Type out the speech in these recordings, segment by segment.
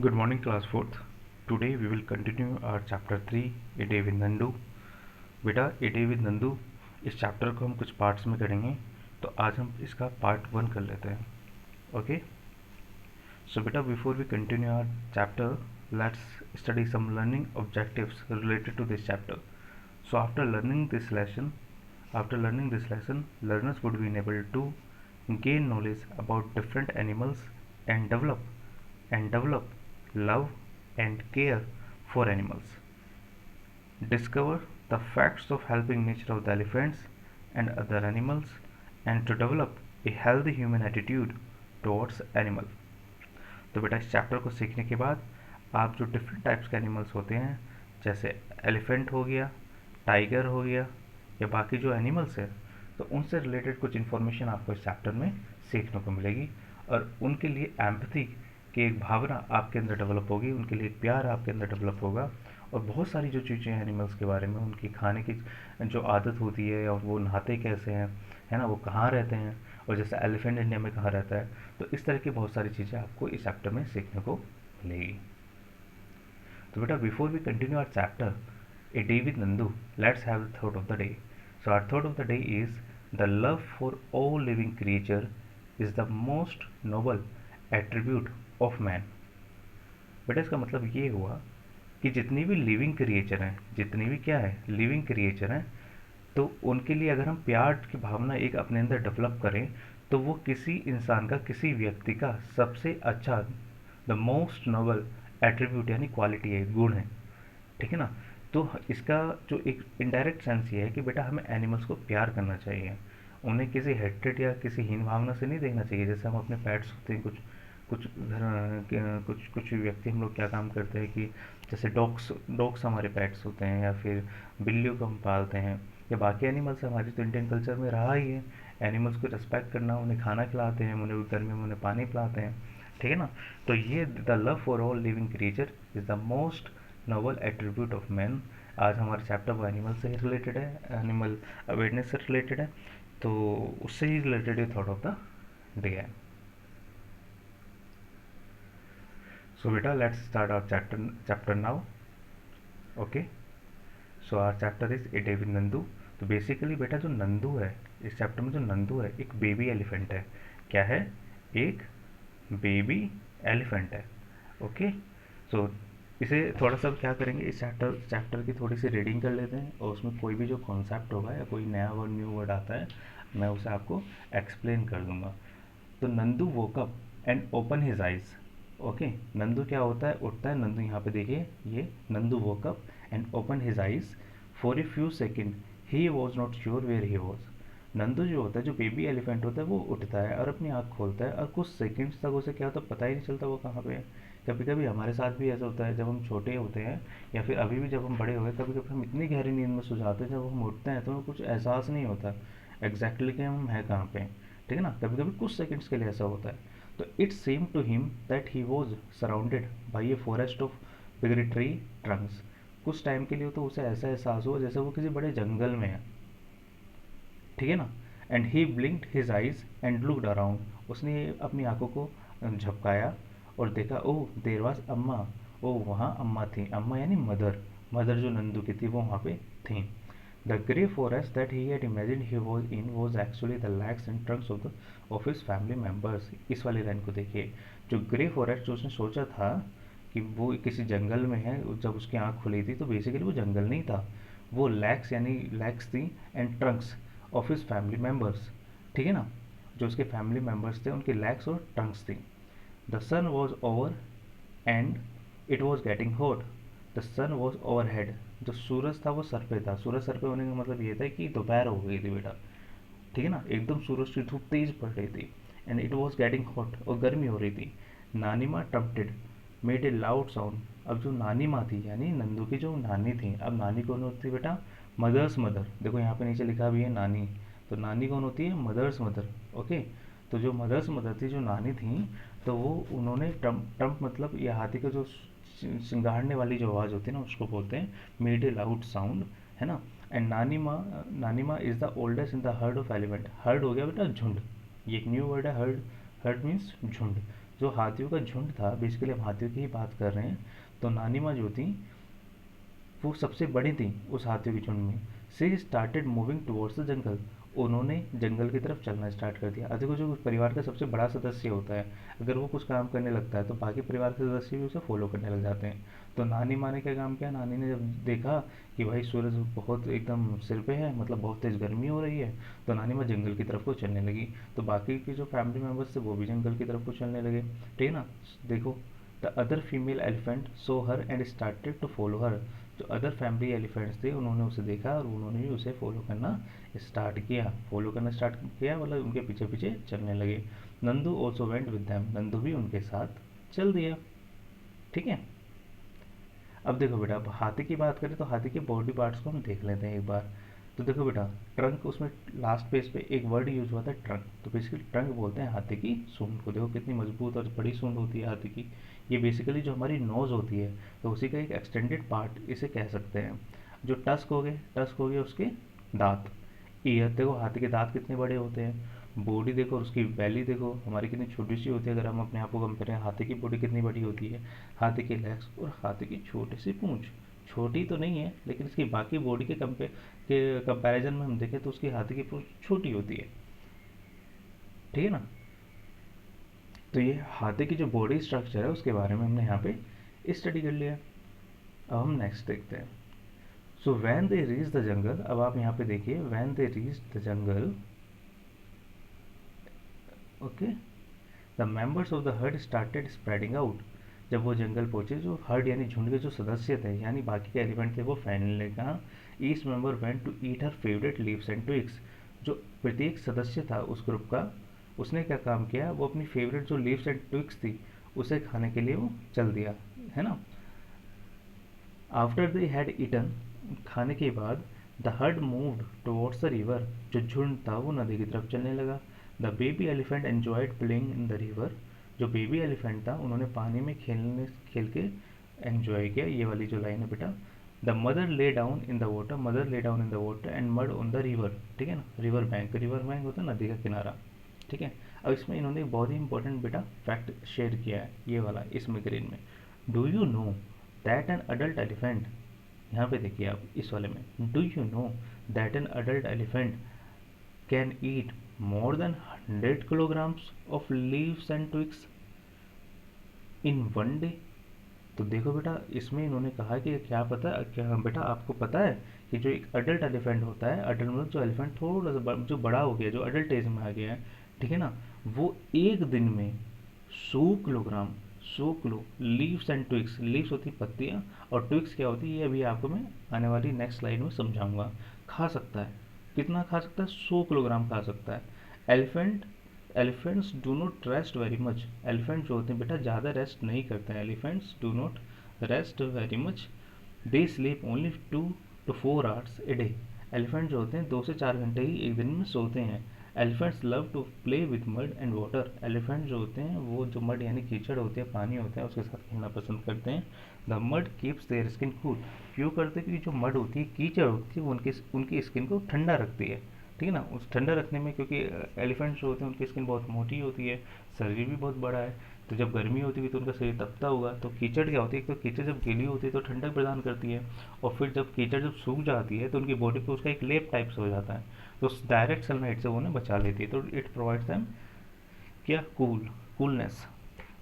Good morning, class 4th. Today we will continue our chapter 3, A Day with Nandu. बेटा ए day with Nandu इस chapter को हम कुछ parts में करेंगे, तो आज हम इसका पार्ट 1 कर लेते हैं. ओके, सो बेटा before we continue our chapter, let's study some learning objectives related to this chapter. So after learning this lesson, learners would be able to gain knowledge about different animals and develop love and care for animals. Discover the facts of helping nature of the elephants and other animals, and to develop a healthy human attitude towards animal. तो बेटा इस chapter को सीखने के बाद आप जो different types के एनिमल्स होते हैं, जैसे एलिफेंट हो गया, टाइगर हो गया, या बाकी जो एनिमल्स है, तो उनसे रिलेटेड कुछ इन्फॉर्मेशन आपको इस चैप्टर में सीखने को मिलेगी, और उनके लिए एम्पैथी की एक भावना आपके अंदर डेवलप होगी, उनके लिए एक प्यार आपके अंदर डेवलप होगा, और बहुत सारी जो चीज़ें हैं एनिमल्स के बारे में, उनकी खाने की जो आदत होती है, और वो नहाते कैसे हैं, है ना, वो कहाँ रहते हैं, और जैसे एलिफेंट इंडिया में कहाँ रहता है, तो इस तरह की बहुत सारी चीज़ें आपको इस चैप्टर में सीखने को मिलेगी. तो बेटा before we continue our chapter a day with Nandu, let's have the thought of the day. So our thought of the day is the love for all living creature is the most noble attribute of man. बेटा इसका मतलब ये हुआ कि जितनी भी living creature हैं, जितनी भी क्या है लिविंग क्रिएचर हैं, तो उनके लिए अगर हम प्यार की भावना एक अपने अंदर डेवलप करें, तो वो किसी इंसान का, किसी व्यक्ति का सबसे अच्छा, द मोस्ट नोबल एट्रीब्यूट यानी क्वालिटी है, गुण है. ठीक है ना. तो इसका जो एक इनडायरेक्ट सेंस ये है कि बेटा हमें एनिमल्स को प्यार करना चाहिए, उन्हें किसी हेट्रेड या किसी हीन भावना से नहीं देखना चाहिए. जैसे हम अपने पेट्स होते हैं, कुछ कुछ घर कुछ कुछ व्यक्ति हम लोग क्या काम करते हैं कि जैसे डॉग्स हमारे पेट्स होते हैं, या फिर बिल्लियों को हम पालते हैं, या बाकी एनिमल्स हमारे तो इंडियन कल्चर में रहा ही है. एनिमल्स को रिस्पेक्ट करना, उन्हें खाना खिलाते हैं, उन्हें गर्मी में उन्हें पानी पिलाते हैं. ठीक है ना. तो ये the love for all living creature is the most noble attribute of man. आज हमारा चैप्टर वो एनिमल से ही रिलेटेड है, एनिमल अवेयरनेस से रिलेटेड है, तो उससे ही रिलेटेड ये थॉट ऑफ द डे है. So beta, let's start our chapter now. Okay. So our chapter is A Day with Nandu. तो बेसिकली बेटा जो नंदू है, इस चैप्टर में जो नंदू है एक बेबी एलिफेंट है. क्या है? एक बेबी एलिफेंट है. ओके. सो इसे थोड़ा सा क्या करेंगे, इस चैप्टर की थोड़ी सी रीडिंग कर लेते हैं, और उसमें कोई भी जो कॉन्सेप्ट होगा या कोई नया वर्ड, न्यू वर्ड आता है, मैं उसे आपको एक्सप्लेन कर दूंगा. तो Nandu woke up and open his eyes. Okay. Nandu क्या होता है? उठता है. नंदू यहाँ पे देखिए, ये Nandu woke up and open his eyes for a few second he was not sure where he was. Nandu जो होता है, जो बेबी एलिफेंट होता है, वो उठता है और अपनी आँख खोलता है, और कुछ सेकंड्स तक उसे क्या होता है पता ही नहीं चलता वो कहाँ पे है. कभी कभी हमारे साथ भी ऐसा होता है, जब हम छोटे होते हैं या फिर अभी भी जब हम बड़े हो गए, कभी कभी हम इतनी गहरी नींद में सो जाते हैं, जब हम उठते हैं तो हमें कुछ एहसास नहीं होता एग्जैक्टली कि हम हैं कहाँ पे. ठीक है ना. कभी कभी कुछ सेकंड्स के लिए ऐसा होता है. तो it same to him that he was surrounded by a forest of big tree trunks. कुछ टाइम के लिए तो उसे ऐसा एहसास हुआ जैसे वो किसी बड़े जंगल में है. ठीक है ना. And he ब्लिंक्ड his eyes and looked around. उसने अपनी आंखों को झपकाया और देखा, ओह देर वाज अम्मा. ओह वहाँ अम्मा थी. अम्मा यानी मदर. मदर जो नंदू की थी वो वहाँ पे थी. The grey forest that he had imagined he was in was actually the legs and trunks of his family members. इस वाली लाइन को देखिए. जो ग्रे फॉरेस्ट जो उसने सोचा था कि वो किसी जंगल में है, जब उसकी आँख खुली थी तो बेसिकली वो जंगल नहीं था, वो लेग्स यानी लेग्स थी, and Trunks of his family members. ठीक है ना. जो उसके फैमिली मेम्बर्स थे उनकी लेग्स और ट्रंक्स थी. The sun was over and it was getting hot. The sun was overhead. जो सूरज था वो सर पे था. सूरज सर पे होने का मतलब ये था कि दोपहर हो गई थी बेटा. ठीक है ना. एकदम सूरज की धूप तेज पड़ रही थी. And it was getting hot, और गर्मी हो रही थी. नानी माँ ट्रम्पटेड मेड ए लाउड साउंड. अब जो नानी माँ थी यानी नंदू की जो नानी थी, अब नानी कौन होती है बेटा? Mother's mother. देखो यहाँ पे नीचे लिखा भी है नानी. तो नानी कौन होती है? Mother's mother. ओके. तो जो मदर्स मदर थी, जो नानी थी, तो वो उन्होंने ट्रम्प मतलब ये हाथी का जो सिंगाड़ने वाली जो आवाज़ होती है ना, उसको बोलते हैं मेड ए लाउड साउंड. है ना. एंड नानी माँ is the oldest in the heard of elephant. Heard हो गया बेटा झुंड. ये एक न्यू वर्ड है, हर्ड. हर्ड मीन्स झुंड. जो हाथियों का झुंड था, बेसिकली हम हाथियों की ही बात कर रहे हैं, तो नानी माँ जो थी वो सबसे बड़ी थी उस हाथियों के झुंड में। She started moving towards the jungle, उन्होंने जंगल की तरफ चलना स्टार्ट कर दिया। अब देखो, जो परिवार का सबसे बड़ा सदस्य होता है, अगर वो कुछ काम करने लगता है तो बाकी परिवार के सदस्य भी उसे फॉलो करने लग जाते हैं। तो नानी माँ ने क्या काम किया, नानी ने जब देखा कि भाई सूरज बहुत एकदम सिर पे है, मतलब बहुत तेज़ गर्मी हो रही है, तो नानी माँ जंगल की तरफ को चलने लगी। तो बाकी के जो फैमिली मेम्बर्स थे वो भी जंगल की तरफ को चलने लगे। ठीक है ना। देखो, the other female elephant saw her and started to follow her, जो अदर फैमिली एलिफेंट्स थे उन्होंने उसे देखा और उन्होंने भी उसे फॉलो करना स्टार्ट किया। फॉलो करना स्टार्ट किया मतलब उनके पीछे पीछे चलने लगे। Nandu also went with them, Nandu भी उनके साथ चल दिया। ठीक है। अब देखो बेटा, अब हाथी की बात करें तो हाथी के बॉडी पार्ट्स को हम देख लेते हैं एक बार। तो देखो बेटा, ट्रंक, उसमें लास्ट पेज पे एक वर्ड यूज हुआ था ट्रंक, तो बेसिकली ट्रंक बोलते हैं हाथी की सूंड को। देखो कितनी मजबूत और बड़ी सूंड होती है हाथी की। ये बेसिकली जो हमारी नोज होती है, तो उसी का एक एक्सटेंडेड पार्ट इसे कह सकते हैं। जो टस्क हो गए उसके दांत। ईयर, देखो हाथी के दांत कितने बड़े होते हैं। बॉडी देखो और उसकी वैली देखो हमारी कितनी छोटी सी होती है, अगर हम अपने आप को कंपेयर करें, हाथी की बॉडी कितनी बड़ी होती है। हाथी के लेग्स और हाथी की छोटी सी पूंछ, छोटी तो नहीं है लेकिन इसकी बाकी बॉडी के कंपैरिजन में हम देखें तो उसकी हाथी की पूंछ छोटी होती है। ठीक है ना। तो ये हाथी की जो बॉडी स्ट्रक्चर है उसके बारे में हमने यहाँ पे स्टडी कर लिया। अब हम नेक्स्ट देखते हैं। So when they reach the jungle, अब आप यहाँ पे देखिए, when they reach the jungle, okay, the members of the heard started spreading out, जब वो जंगल पहुंचे, जो हर्ड यानी झुंड के जो सदस्य थे यानी बाकी के एलिफेंट थे, वो फैलने लगे। कहाँ, each member went to eat her favourite leaves and twigs, जो प्रत्येक सदस्य था उस ग्रुप का, उसने क्या काम किया, वो अपनी फेवरेट जो लीव्स एंड ट्विग्स थी उसे खाने के लिए वो चल दिया, है ना। आफ्टर दे हैड ईटन, खाने के बाद, the heard moved towards the river, जो झुंड था वो नदी की तरफ चलने लगा। The baby elephant enjoyed playing in the river, जो बेबी एलिफेंट था उन्होंने पानी में खेल के एंजॉय किया। ये वाली जो लाइन है बेटा, the mother lay down in the water, mother lay down in the water and mud on the river. ठीक है ना, रिवर बैंक होता है नदी का किनारा। ठीक है। अब इसमें इन्होंने एक बहुत ही इंपॉर्टेंट बेटा फैक्ट शेयर किया है, ये वाला इसमें ग्रीन में। Do you know that an adult elephant, यहाँ पे देखिए आप इस वाले में, do you know that an adult elephant can eat more than 100 kilograms of leaves and twigs in one day. तो देखो बेटा, इसमें इन्होंने कहा कि क्या बेटा आपको पता है कि जो एक अडल्ट एलिफेंट होता है, अडल्ट मतलब जो एलिफेंट थोड़ा सा जो बड़ा हो गया, जो अडल्ट एज में आ गया है, ठीक है ना, वो एक दिन में 100 kilogram, 100 kilo leaves and twigs, leaves होती पत्तियाँ और ट्विग्स क्या होती है ये अभी आपको मैं आने वाली नेक्स्ट स्लाइड में समझाऊंगा, खा सकता है। कितना खा सकता है, 100 किलोग्राम खा सकता है। Elephant elephants do not rest very much, elephant जो होते हैं बेटा ज़्यादा रेस्ट नहीं करते हैं, elephants do not rest very much, they sleep only 2 to 4 hours a day, elephant जो होते हैं 2 से 4 घंटे ही एक दिन में सोते हैं। Elephants love to play with mud and water, elephant जो होते हैं वो जो मड यानी कीचड़ होते हैं, पानी होता है, उसके साथ खेलना पसंद करते हैं। The mud keeps their skin cool, क्यों करते हैं, क्योंकि जो मड होती है, कीचड़ होती है, वो उनकी स्किन को ठंडा रखती है। ठीक है ना, उस ठंडा रखने में, क्योंकि एलिफेंट जो होते हैं उनकी स्किन बहुत मोटी होती है, शरीर भी बहुत बड़ा है, तो जब गर्मी होती है तो उनका शरीर तपता होगा। तो कीचड़ क्या होती है, एक तो कीचड़ जब गीली होती है तो ठंडक प्रदान करती है, और फिर जब कीचड़ जब सूख जाती है तो उनकी बॉडी पे उसका एक लेप टाइप से हो जाता है, तो उस डायरेक्ट सनलाइट से वो उन्हें बचा लेती है, तो इट प्रोवाइड्स दैम क्या, coolness.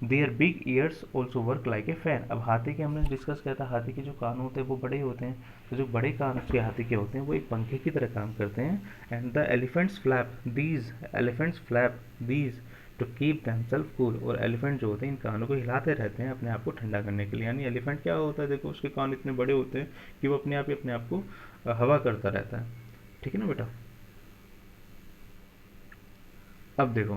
Their big ears also work like a fan. अब हाथी के हमने डिस्कस किया था, हाथी के जो कान होते हैं वो बड़े होते हैं, तो जो बड़े कान उसके हाथी के होते हैं वो एक पंखे की तरह काम करते हैं। And the elephants flap these to keep themselves cool, और एलिफेंट जो होते हैं इन कानों को हिलाते रहते हैं अपने आप को ठंडा करने के लिए। यानी एलिफेंट क्या होता है, देखो उसके कान इतने बड़े होते हैं कि वो अपने आप को हवा करता रहता है। ठीक है ना बेटा। अब देखो,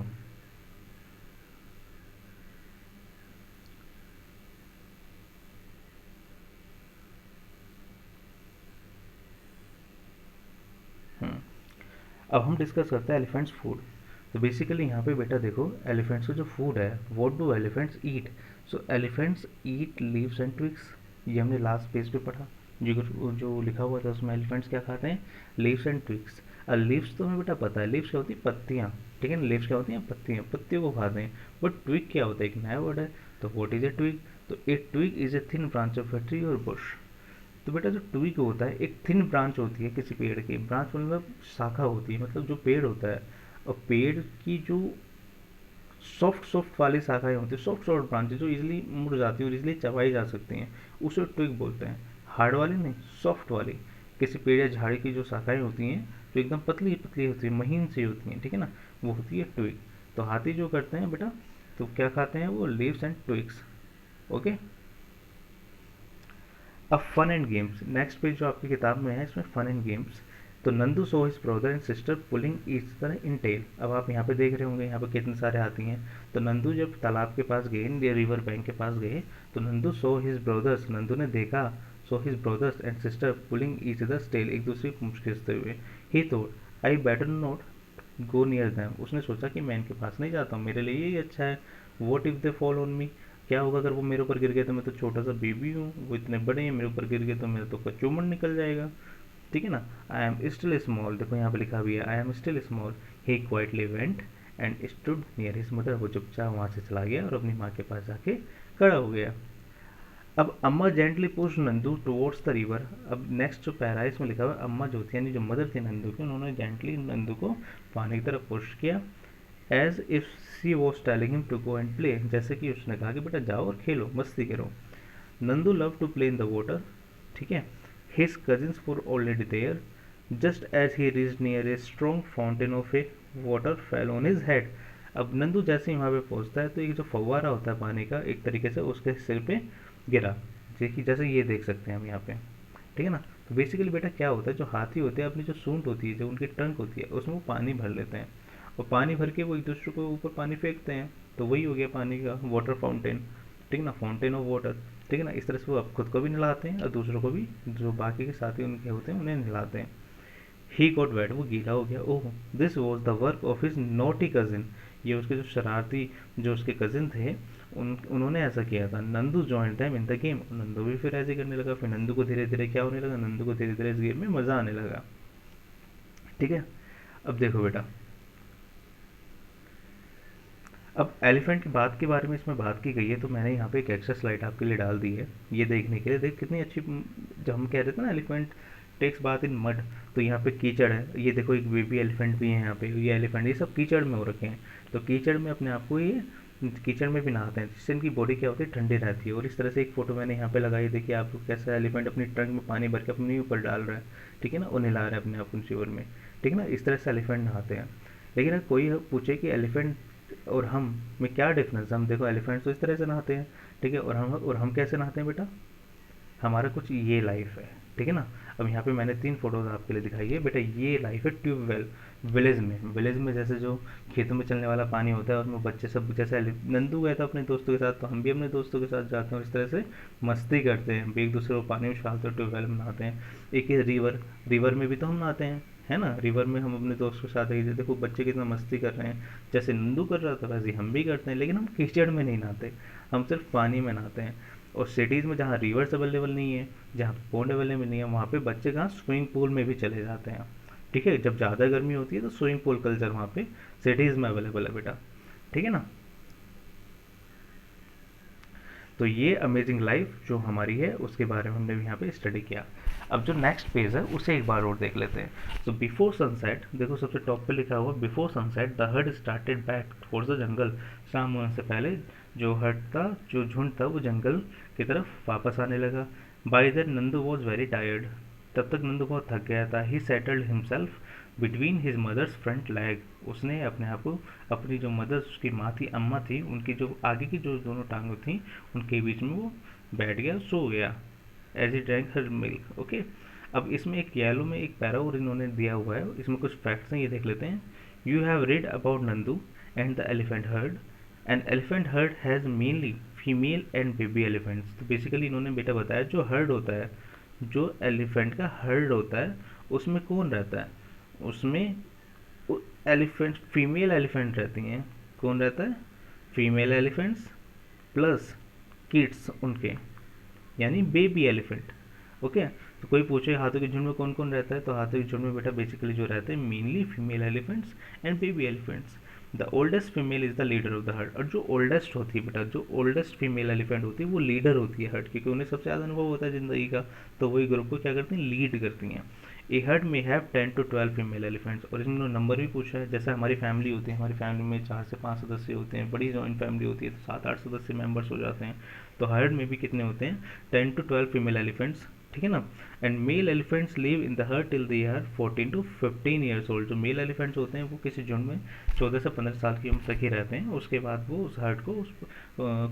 हम्म, अब हम डिस्कस करते हैं एलिफेंट्स फूड। तो बेसिकली यहाँ पे बेटा देखो, एलिफेंट्स का जो फूड है, what do elephants eat. So elephants eat leaves and twigs, ये हमने लास्ट पेज पे पढ़ा, जो लिखा हुआ था उसमें एलिफेंट्स क्या खाते हैं, लीव्स एंड ट्विग्स। लीव्स तो हमें बेटा पता है, लीव्स क्या होती है, पत्तियाँ। ठीक है ना। लीव्स क्या होती हैं, पत्तियाँ, पत्तियों को खाते हैं। बट ट्विग क्या होता है, एक नया वर्ड है। तो व्हाट इज ए ट्विग, तो a twig is a thin branch of a tree और बुश। तो बेटा जो ट्विग होता है एक थिन ब्रांच होती है किसी पेड़ की, ब्रांच मतलब शाखा होती है, मतलब जो पेड़ होता है, और पेड़ की जो सॉफ्ट सॉफ्ट वाली शाखाएं होती है, सॉफ्ट सॉफ्ट ब्रांचेज जो इजीली मुड़ जाती हैं और इजीली चबाई जा सकती हैं, उसे ट्विग बोलते हैं। हार्ड वाली नहीं, सॉफ्ट वाली। किसी पेड़ या झाड़ी की जो शाखाएं होती हैं जो एकदम पतली पतली होती है, महीन सी होती हैं, ठीक है ना, वो होती है ट्विग। तो हाथी जो करते हैं बेटा, तो क्या खाते हैं वो, लीव्स एंड ट्विग्स। ओके। अब fun and games, next page जो आपकी किताब में है इसमें फन एंड गेम्स। तो Nandu saw his brother and sister pulling each other in tail. अब आप यहाँ पे देख रहे होंगे यहाँ पे कितने सारे हाथी हैं। तो नंदू जब तालाब के पास गए, रिवर बैंक के पास गए, तो Nandu saw his brothers, Nandu ने देखा, saw his brothers and sister pulling each others tail, एक दूसरे की पूंछ खींचते हुए। He thought I better not go near them, उसने सोचा कि मैं इनके पास नहीं जाता हूँ, मेरे लिए यही अच्छा है। What if they fall on me, क्या होगा अगर वो मेरे ऊपर गिर गए, तो मैं तो छोटा सा बेबी हूँ, वो इतने बड़े हैं, मेरे ऊपर गिर गए तो मेरा तो कचूमड़ निकल जाएगा, ठीक है ना। आई एम स्टिल स्मॉल, देखो यहाँ पे लिखा भी है I am still small. He quietly went and stood near his mother, वो चुपचाप वहाँ से चला गया और अपनी माँ के पास जाके खड़ा हो गया। अब अम्मा gently push Nandu towards the river. अब नेक्स्ट जो पैरा है इसमें लिखा हुआ है, अम्मा जो थी यानी जो मदर थी नंदू की, उन्होंने जेंटली नंदू को पानी की तरफ पुश किया। As if she was telling him to go and play, जैसे कि उसने कहा कि बेटा जाओ और खेलो, मस्ती करो। Nandu love to play in the water, ठीक है। His cousins were already there, just as he reach near a strong fountain of a water fell on his head. अब नंदू जैसे ही वहाँ पे पहुँचता है तो एक जो फव्वारा होता है पानी का, एक तरीके से उसके सिर पे गिरा, देखिए जैसे ये देख सकते हैं हम यहाँ पे, ठीक है ना। तो बेसिकली बेटा क्या होता है, जो हाथी होते हैं अपनी जो सूंड होती है, जो उनकी ट्रंक होती है, उसमें वो पानी भर लेते हैं और पानी भर के वो एक दूसरे को ऊपर पानी फेंकते हैं, तो वही हो गया पानी का वाटर फाउंटेन, ठीक है ना, फाउंटेन ऑफ वाटर, ठीक है ना। इस तरह से वो अब खुद को भी नहलाते हैं और दूसरों को भी, जो बाकी के साथी उनके होते हैं उन्हें नहलाते हैं। ही गॉट वेट, वो गीला हो गया। Oh, this was the work of his naughty cousin, ये उसके जो शरारती जो उसके कजिन थे उन्होंने ऐसा किया था। Nandu join them in the game, Nandu भी फिर ऐसे करने लगा, फिर नंदू को धीरे धीरे क्या होने लगा, नंदू को धीरे धीरे इस गेम में मज़ा आने लगा, ठीक है। अब देखो बेटा, अब एलिफेंट की बात के बारे में इसमें बात की गई है, तो मैंने यहाँ पे एक एक्स्ट्रा स्लाइड आपके लिए डाल दी है, ये देखने के लिए। देख कितनी अच्छी, जब हम कह रहे थे ना एलिफेंट टेक्स बात इन मड, तो यहाँ पे कीचड़ है, ये देखो एक बेबी एलिफेंट भी है यहाँ पे, ये एलिफेंट, ये सब कीचड़ में हो रखे हैं। तो कीचड़ में अपने आप को ये कीचड़ में भी नहाते हैं, जिससे इनकी बॉडी क्या होती है, ठंडी रहती है। और इस तरह से एक फोटो मैंने यहाँ पे लगाई, देखिए आपको कैसा एलिफेंट अपनी ट्रंक में पानी भर के अपने ऊपर डाल रहा है, ठीक है ना, और नहला रहा है अपने आप उन शिवर में, ठीक है ना। इस तरह से एलिफेंट नहाते हैं। लेकिन अगर कोई पूछे कि एलिफेंट और हम में क्या डिफरेंस है, हम देखो एलिफेंट्स तो इस तरह से नहाते हैं, ठीक है, और हम कैसे नहाते हैं बेटा, हमारा कुछ ये लाइफ है, ठीक है ना। अब यहाँ पे मैंने 3 फोटोज आपके लिए दिखाई है बेटा, ये लाइफ है ट्यूबवेल, विलेज में जैसे जो खेतों में चलने वाला पानी होता है, उसमें बच्चे सब, जैसे नंदू गया था अपने दोस्तों के साथ, तो हम भी अपने दोस्तों के साथ जाते हैं और इस तरह से मस्ती करते हैं, हम भी एक दूसरे को पानी में उछालते हैं, ट्यूबवेल में नहाते हैं। एक ये रिवर में भी तो हम नहाते हैं, है ना। रिवर में हम अपने दोस्तों के साथ, एक देखो बच्चे कितना मस्ती कर रहे हैं, जैसे नंदू कर रहा था वैसे हम भी करते हैं, लेकिन हम कीचड़ में नहीं नहाते, हम सिर्फ पानी में नहाते हैं। और सिटीज़ में जहाँ रिवर्स अवेलेबल नहीं है, जहाँ पॉन्ड अवेलेबल नहीं है, वहाँ पे बच्चे कहाँ स्विमिंग पूल में भी चले जाते हैं, ठीक है। जब ज़्यादा गर्मी होती है तो स्विमिंग पूल कल्चर वहाँ पे सिटीज़ में अवेलेबल है बेटा, ठीक है ना। तो ये अमेजिंग लाइफ जो हमारी है उसके बारे में हमने भी यहाँ पे स्टडी किया। अब जो नेक्स्ट पेज है उसे एक बार और देख लेते हैं। तो बिफोर सनसेट, देखो सबसे टॉप पे लिखा हुआ before sunset the heard started back towards the jungle, शाम होने से पहले जो हर्ड था, जो झुंड था, वो जंगल की तरफ वापस आने लगा। By then Nandu was very tired, तब तक नंदू बहुत थक गया था। He settled himself between his mother's front leg, उसने अपने आप को अपनी जो मदर्स, उसकी माँ थी, अम्मा थी, उनकी जो आगे की जो दोनों टांगों थी उनके बीच में वो बैठ गया, सो गया। As he drank her milk, okay. अब इसमें एक येलो में एक पैरा और इन्होंने दिया हुआ है, इसमें कुछ फैक्ट्स हैं, ये देख लेते हैं। You have read about Nandu and the elephant heard, an elephant heard has mainly female and baby elephants. तो बेसिकली इन्होंने बेटा बताया जो हर्ड होता है, जो एलिफेंट का हर्ड होता है, उसमें कौन रहता है, उसमें एलिफेंट, फीमेल एलिफेंट रहती हैं। कौन रहता है, फीमेल एलिफेंट्स प्लस किड्स उनके, यानी बेबी एलिफेंट, ओके। तो कोई पूछे हाथों के झुंड में कौन कौन रहता है, तो हाथों के झुंड में बेटा बेसिकली जो रहते हैं mainly female elephants and baby elephants. The oldest female is the leader of the heard. और जो ओल्डेस्ट होती है बेटा, जो ओल्डेस्ट फीमेल एलिफेंट होती है वो लीडर होती है हर्ड, क्योंकि उन्हें सबसे ज़्यादा अनुभव होता है ज़िंदगी का, तो वही ग्रुप को क्या करती हैं, लीड करती हैं। ए हर्ड में हैव 10 to 12 फीमेल एलिफेंट्स। और इसमें नंबर भी पूछा है, जैसे हमारी फैमिली होती है, हमारी फैमिली में 4 से 5 सदस्य होते हैं, बड़ी जॉइंट फैमिली होती है तो 7-8 सदस्य मेंबर्स हो जाते हैं। तो हर्ड में भी कितने होते हैं, 10 to 12 फीमेल एलिफेंट्स, ठीक है ना। And male elephants live in the herd till they are 14 to 15 years old. जो मेल एलिफेंट्स होते हैं वो किसी झुंड में 14 से 15 साल की उम्र तक ही रहते हैं, उसके बाद वो उस हर्ड को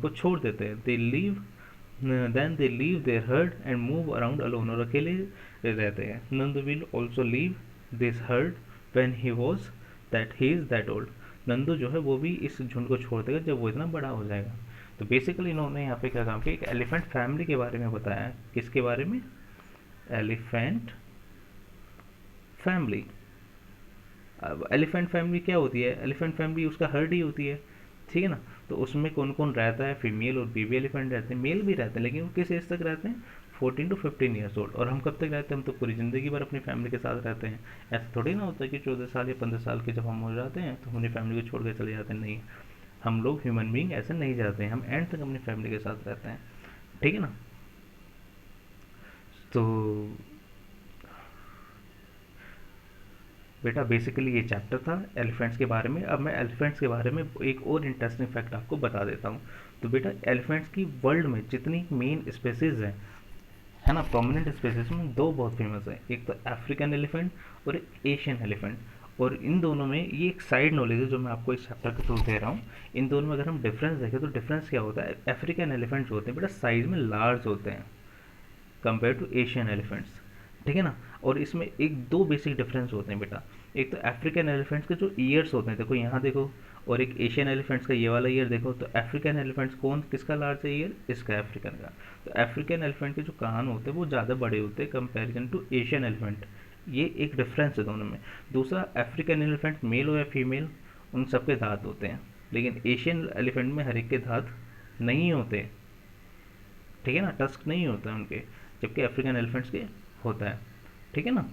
को छोड़ देते हैं। They leave then they leave their herd and move around alone. और अकेले रहते हैं। Nand will also leave this herd when he is that old. Nandu जो है वो भी इस झुंड को छोड़ देगा जब वो इतना बड़ा हो जाएगा। तो बेसिकली इन्होंने यहाँ पे क्या काम किया, एक एलिफेंट फैमिली के बारे में बताया है। किसके बारे में, एलिफेंट फैमिली। अब एलिफेंट फैमिली क्या होती है, एलिफेंट फैमिली उसका हर्ड ही होती है, ठीक है ना। तो उसमें कौन कौन रहता है, फीमेल और बेबी एलिफेंट रहते हैं, मेल भी रहते हैं, लेकिन वो किस एज तक रहते हैं, 14 to 15 ईयर्स ओल्ड। और हम कब तक रहते हैं, हम तो पूरी ज़िंदगी भर अपनी फैमिली के साथ रहते हैं। ऐसा थोड़ी ना होता है कि 14 साल या 15 साल के जब हम हो जाते हैं तो हम अपनी फैमिली को छोड़ कर चले जाते हैं, नहीं। हम लोग ह्यूमन बींग ऐसे नहीं जाते हैं, हम एंड तक अपनी फैमिली के साथ रहते हैं, ठीक है ना। तो बेटा बेसिकली ये चैप्टर था एलिफेंट्स के बारे में। अब मैं एलिफेंट्स के बारे में एक और इंटरेस्टिंग फैक्ट आपको बता देता हूँ। तो बेटा एलिफेंट्स की वर्ल्ड में जितनी मेन स्पेसीज हैं, है ना, प्रोमिनेंट स्पेसीज में दो बहुत फेमस है, एक तो अफ्रीकन एलिफेंट और एक एशियन एलिफेंट। और इन दोनों में ये एक साइड नॉलेज है जो मैं आपको इस चैप्टर के थ्रू दे रहा हूँ। इन दोनों में अगर हम डिफरेंस देखें तो डिफरेंस क्या होता है, अफ्रीकन एलिफेंट्स होते हैं बेटा साइज में लार्ज होते हैं कंपेयर टू एशियन एलिफेंट्स, ठीक है ना। और इसमें एक दो बेसिक डिफरेंस होते हैं बेटा। एक तो अफ्रीकन एलिफेंट्स के जो ईयर्स होते हैं, देखो यहाँ देखो, और एक एशियन एलिफेंट्स का ये वाला ईयर देखो। तो अफ्रीकन एलिफेंट्स कौन किसका लार्ज है ईयर, इसका अफ्रीकन का। तो अफ्रीकन एलिफेंट के जो कान होते हैं वो ज़्यादा बड़े होते हैं कंपेरिजन टू एशियन एलिफेंट। ये एक डिफरेंस है दोनों में। दूसरा, अफ्रीकन एलिफेंट मेल हो या फीमेल उन सबके दांत होते हैं, लेकिन एशियन एलिफेंट में हर एक के दांत नहीं होते, ठीक है ना, टस्क नहीं होता है उनके, जबकि अफ्रीकन एलिफेंट्स के होता है, ठीक है ना।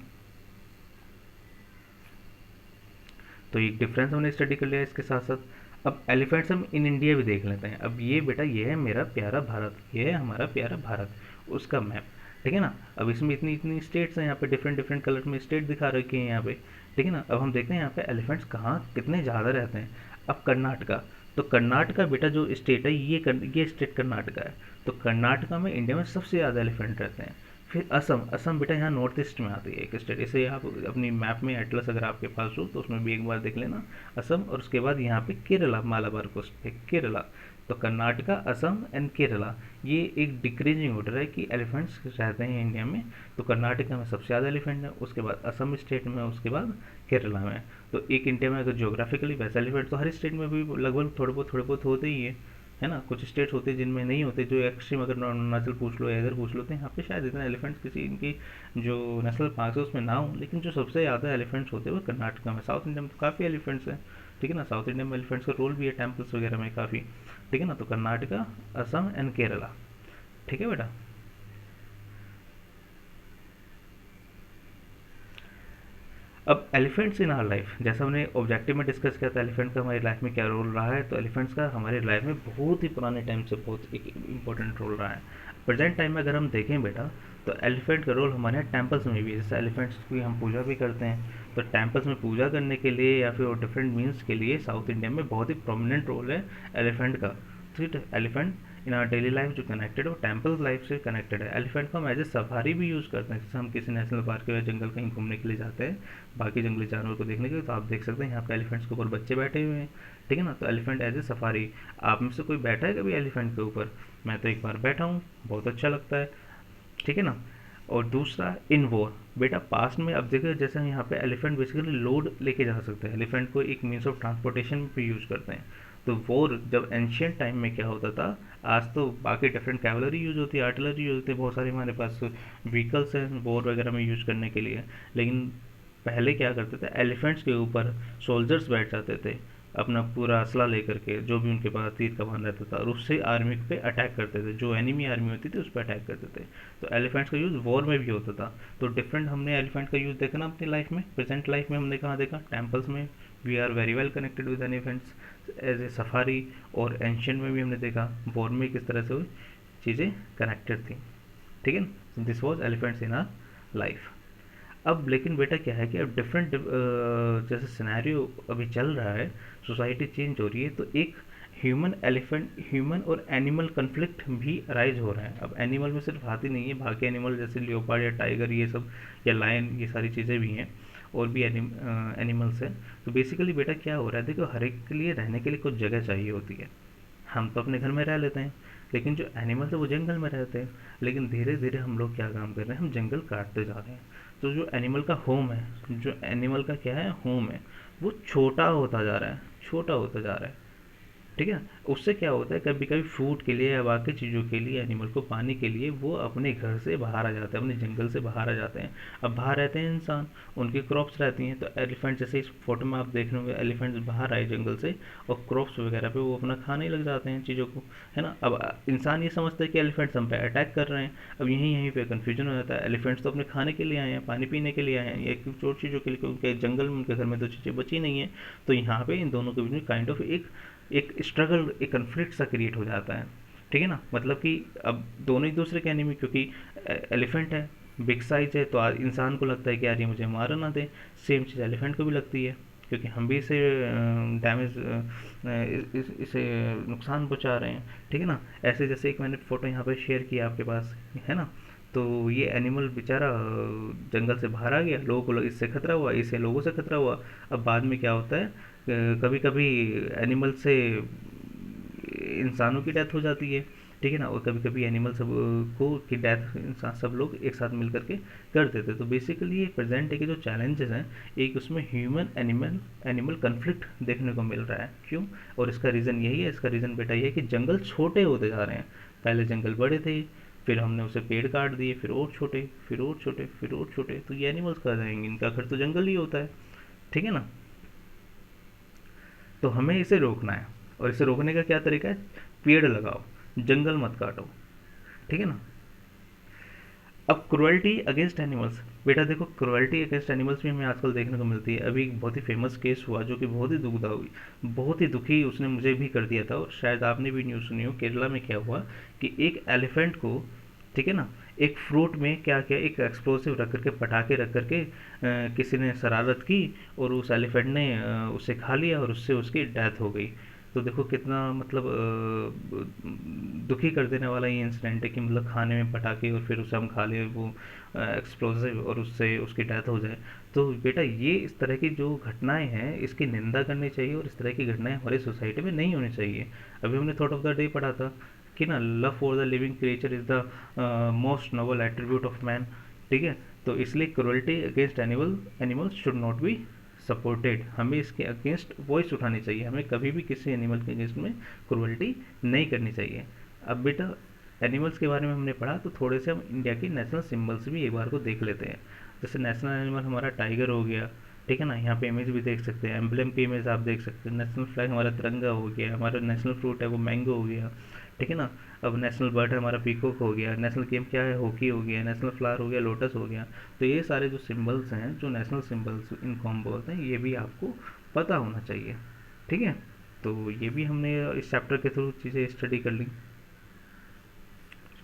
तो एक डिफरेंस हमने स्टडी कर लिया इसके साथ साथ। अब एलिफेंट्स हम इन इंडिया भी देख लेते हैं। अब ये बेटा ये है मेरा प्यारा भारत, ये है हमारा प्यारा भारत, उसका मैप, ठीक है ना। अब इसमें इतनी इतनी स्टेट्स हैं यहाँ पे, डिफरेंट डिफरेंट कलर में स्टेट दिखा रखी हैं यहाँ पे, ठीक है ना। अब हम देखते हैं यहाँ पे एलिफेंट्स कहाँ कितने ज़्यादा रहते हैं। अब कर्नाटका, तो कर्नाटका बेटा जो स्टेट है ये स्टेट कर्नाटका है। तो कर्नाटका में इंडिया में सबसे ज़्यादा एलिफेंट रहते हैं। फिर असम, असम बेटा यहाँ नॉर्थ ईस्ट में आती है एक स्टेट, इसे आप अपनी मैप में एटलस अगर आपके पास हो तो उसमें भी एक बार देख लेना असम। और उसके बाद यहाँ पे केरला, मालाबार कोस्ट पे केरला। तो कर्नाटका, असम एंड केरला, ये एक डिक्रीजिंग ऑर्डर है कि एलिफेंट्स रहते हैं इंडिया में। तो कर्नाटका में सबसे ज़्यादा एलिफेंट है, उसके बाद असम स्टेट में, उसके बाद केरला में। तो एक इंडिया में अगर जोग्राफिकली वैसे एलिफेंट तो हर स्टेट में भी लगभग थोड़े बहुत होते ही है ना। कुछ स्टेट्स होते हैं जिनमें नहीं होते, जो एक्सट्रीम, अगर अरुणाचल पूछ लो या इधर पूछ लो, तो यहाँ पे शायद इतना एलिफेंट्स किसी इनकी जो नेशनल पार्क है उसमें ना हो, लेकिन जो सबसे ज़्यादा एलिफेंट्स होते हैं वो कर्नाटका में। साउथ इंडिया में तो काफ़ी एलिफेंट्स हैं, ठीक है ना। साउथ इंडिया में एलिफेंट्स का रोल भी है टेम्पल्स वगैरह में काफ़ी, ठीक है ना। तो कर्नाटका, असम एंड केरला, ठीक है बेटा। अब एलिफेंट्स इन आवर लाइफ, जैसा हमने ऑब्जेक्टिव में डिस्कस किया था एलिफेंट का हमारी लाइफ में क्या रोल रहा है, तो एलिफेंट्स का हमारी लाइफ में बहुत ही पुराने टाइम से बहुत एक इम्पोर्टेंट रोल रहा है। प्रेजेंट टाइम में अगर हम देखें बेटा तो एलिफेंट का रोल हमारे यहाँ टेम्पल्स में भी है। जैसे एलिफेंट्स की हम पूजा भी करते हैं, तो टेम्पल्स में पूजा करने के लिए या फिर डिफरेंट मीन्स के लिए साउथ इंडिया में बहुत ही प्रोमिनेंट रोल है एलिफेंट का। ठीक है, elephant in our daily life जो कनेक्टेड है वो टेम्पल लाइफ से कनेक्टेड है। एलिफेंट को हम एज ए सफारी भी यूज़ करते हैं, जैसे हम किसी नेशनल पार्क या जंगल कहीं घूमने के लिए जाते हैं बाकी जंगली जानवर को देखने के लिए, तो आप देख सकते हैं यहाँ पे एलिफेंट्स के ऊपर बच्चे बैठे हुए हैं, ठीक है ना। तो एलिफेंट एज ए सफारी। आप में से कोई बैठा है कभी एलिफेंट के ऊपर? मैं तो एक बार बैठा हूँ, बहुत अच्छा लगता है, ठीक है ना। और दूसरा इन वॉर, बेटा पास्ट में अब देखिए जैसे हम यहाँ पे एलिफेंट बेसिकली लोड लेके जा सकते हैं, एलिफेंट को एक मीन्स ऑफ ट्रांसपोर्टेशन पे यूज़ करते हैं। तो वॉर जब एंशियंट टाइम में क्या होता था, आज तो बाकी डिफरेंट कैवलरी यूज़ होती है, आर्टिलरी यूज़ होती है, बहुत सारे हमारे पास व्हीकल्स हैं वॉर वगैरह में यूज़ करने के लिए, लेकिन पहले क्या करते थे एलिफेंट्स के ऊपर सोल्जर्स बैठ जाते थे अपना पूरा असला लेकर के, जो भी उनके पास तीर कमान रहता था, और उससे आर्मी पे अटैक करते थे, जो एनिमी आर्मी होती थी उस पर अटैक करते थे। तो एलिफेंट्स का यूज़ वॉर में भी होता था। तो डिफरेंट हमने एलिफेंट का यूज़ देखा ना अपनी लाइफ में, प्रेजेंट लाइफ में हमने कहाँ देखा, टेम्पल्स में, we are very well connected with elephants as a safari, और एंशियंट में भी हमने देखा बोर में किस तरह से वो चीज़ें कनेक्टेड थी, ठीक है। This was elephants in our life. अब लेकिन बेटा क्या है कि अब डिफरेंट जैसे सिनेरियो अभी चल रहा है, सोसाइटी चेंज हो रही है, तो एक ह्यूमन और एनिमल कन्फ्लिक्ट भी अराइज हो रहा है। अब एनिमल में सिर्फ हाथी नहीं है, बाकी एनिमल जैसे लियोपार्ड या टाइगर ये सब, या लायन, ये सारी चीज़ें भी हैं, और भी एनिमल्स हैं। तो बेसिकली बेटा क्या हो रहा है, देखो हर एक के लिए रहने के लिए कुछ जगह चाहिए होती है। हम तो अपने घर में रह लेते हैं, लेकिन जो एनिमल्स है वो जंगल में रहते हैं। लेकिन धीरे धीरे हम लोग क्या काम कर रहे हैं, हम जंगल काटते जा रहे हैं। तो जो एनिमल का होम है, जो एनिमल का क्या है, होम है, वो छोटा होता जा रहा है, छोटा होता जा रहा है, ठीक है। उससे क्या होता है, कभी कभी फूड के लिए या बाकी चीज़ों के लिए, एनिमल को पानी के लिए वो अपने घर से बाहर आ जाते हैं, अपने जंगल से बाहर आ जाते हैं। अब बाहर रहते हैं इंसान, उनकी क्रॉप्स रहती हैं, तो एलिफेंट जैसे इस फोटो में आप देख रहे होंगे, एलिफेंट्स बाहर आए जंगल से और क्रॉप्स वगैरह पे वो अपना खाने लग जाते हैं चीज़ों को, है ना। अब इंसान ये समझता है कि एलिफेंट्स हम पे अटैक कर रहे हैं। अब यहीं यहीं पे कन्फ्यूजन हो जाता है, एलिफेंट्स तो अपने खाने के लिए आए हैं, पानी पीने के लिए आए हैं, एक और चीज़ों के लिए, क्योंकि जंगल में उनके घर में दो चीज़ें बची नहीं है। तो यहाँ पे इन दोनों के बीच में काइंड ऑफ एक स्ट्रगल, एक कन्फ्लिक्ट सा क्रिएट हो जाता है, ठीक है ना। मतलब कि अब दोनों एक दूसरे के एनिमी, क्योंकि एलिफेंट है, बिग साइज है, तो इंसान को लगता है कि यार ये मुझे मार ना दे। सेम चीज़ एलिफेंट को भी लगती है, क्योंकि हम भी इसे डैमेज, इसे नुकसान पहुंचा रहे हैं, ठीक है ना। ऐसे जैसे एक मैंने फ़ोटो यहाँ पे शेयर किया आपके पास, है ना। तो ये एनिमल बेचारा जंगल से बाहर आ गया, लोगों को इससे खतरा हुआ, इससे लोगों से खतरा हुआ। अब बाद में क्या होता है, कभी कभी एनिमल से इंसानों की डेथ हो जाती है, ठीक है ना। और कभी कभी एनिमल सब को की डेथ इंसान सब लोग एक साथ मिल करके कर देते हैं। तो बेसिकली ये प्रेजेंट है कि जो चैलेंजेस हैं, एक उसमें ह्यूमन एनिमल एनिमल कन्फ्लिक्ट देखने को मिल रहा है। क्यों? और इसका रीज़न यही है, इसका रीज़न बेटा ये है कि जंगल छोटे होते जा रहे हैं। पहले जंगल बड़े थे, फिर हमने उसे पेड़ काट दिए, फिर और छोटे, फिर और छोटे, फिर और छोटे। तो ये एनिमल्स कहाँ जाएंगे, इनका घर तो जंगल ही होता है, ठीक है ना। तो हमें इसे रोकना है, और इसे रोकने का क्या तरीका है, पेड़ लगाओ, जंगल मत काटो, ठीक है ना। अब क्रुएल्टी अगेंस्ट एनिमल्स, बेटा देखो क्रुएल्टी अगेंस्ट एनिमल्स भी हमें आजकल देखने को मिलती है। अभी एक बहुत ही फेमस केस हुआ जो कि बहुत ही दुखदा हुई, बहुत ही दुखी उसने मुझे भी कर दिया था, और शायद आपने भी न्यूज़ सुनी हो। केरला में क्या हुआ कि एक एलिफेंट को, ठीक है ना, एक फ्रूट में क्या किया, एक एक्सप्लोसिव रख करके, पटाखे रख करके किसी ने शरारत की, और उस एलिफेंट ने उसे खा लिया, और उससे उसकी डेथ हो गई। तो देखो कितना मतलब दुखी कर देने वाला ये इंसिडेंट है कि मतलब खाने में पटाखे और फिर उसे हम खा ले वो एक्सप्लोसिव, और उससे उसकी डेथ हो जाए। तो बेटा ये इस तरह की जो घटनाएं हैं इसकी निंदा करनी चाहिए, और इस तरह की घटनाएं हमारी सोसाइटी में नहीं होनी चाहिए। अभी हमने थॉट ऑफ द डे पढ़ा था कि ना, love for the living creature is the most noble attribute of man, ठीक है। तो इसलिए cruelty against animals should not be supported. हमें इसके अगेंस्ट वॉइस उठानी चाहिए, हमें कभी भी किसी एनिमल के अगेंस्ट में क्रुएल्टी नहीं करनी चाहिए। अब बेटा एनिमल्स के बारे में हमने पढ़ा, तो थोड़े से हम इंडिया के नेशनल सिंबल्स भी एक बार को देख लेते हैं। जैसे नेशनल एनिमल हमारा टाइगर हो गया, ठीक है ना, यहाँ पे इमेज भी देख सकते हैं, एम्बलम की इमेज आप देख सकते हैं। नेशनल फ्लैग हमारा तिरंगा हो गया, हमारा नेशनल फ्रूट है वो मैंगो हो गया, ठीक है ना। अब नेशनल बर्ड है हमारा पीकॉक हो गया, नेशनल गेम क्या है, हॉकी हो गया, नेशनल फ्लावर हो गया, लोटस हो गया। तो ये सारे जो सिंबल्स हैं, जो नेशनल सिंबल्स इनको हम बोलते हैं, ये भी आपको पता होना चाहिए, ठीक है। तो ये भी हमने इस चैप्टर के थ्रू चीज़ें स्टडी कर ली।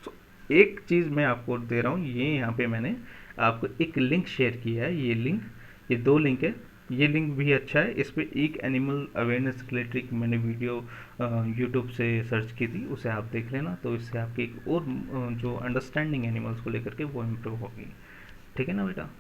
तो एक चीज़ मैं आपको दे रहा हूँ, ये यहाँ पे मैंने आपको एक लिंक शेयर किया है, ये लिंक, ये दो लिंक है। ये लिंक भी अच्छा है, इस पर एक एनिमल अवेयरनेस रिलेटेड मैंने वीडियो यूट्यूब से सर्च की थी, उसे आप देख लेना। तो इससे आपकी एक और जो अंडरस्टैंडिंग एनिमल्स को लेकर के वो इम्प्रूव होगी, ठीक है ना बेटा।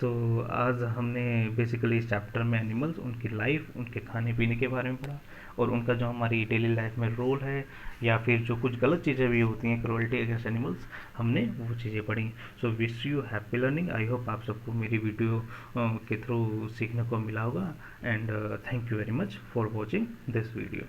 तो आज हमने बेसिकली इस चैप्टर में एनिमल्स, उनकी लाइफ, उनके खाने पीने के बारे में पढ़ा, और उनका जो हमारी डेली लाइफ में रोल है, या फिर जो कुछ गलत चीज़ें भी होती हैं क्रुएल्टी अगेंस्ट एनिमल्स, हमने वो चीज़ें पढ़ी। So wish you happy learning. I hope आप सबको मेरी वीडियो के थ्रू सीखने को मिला होगा, and thank you very much for watching this video.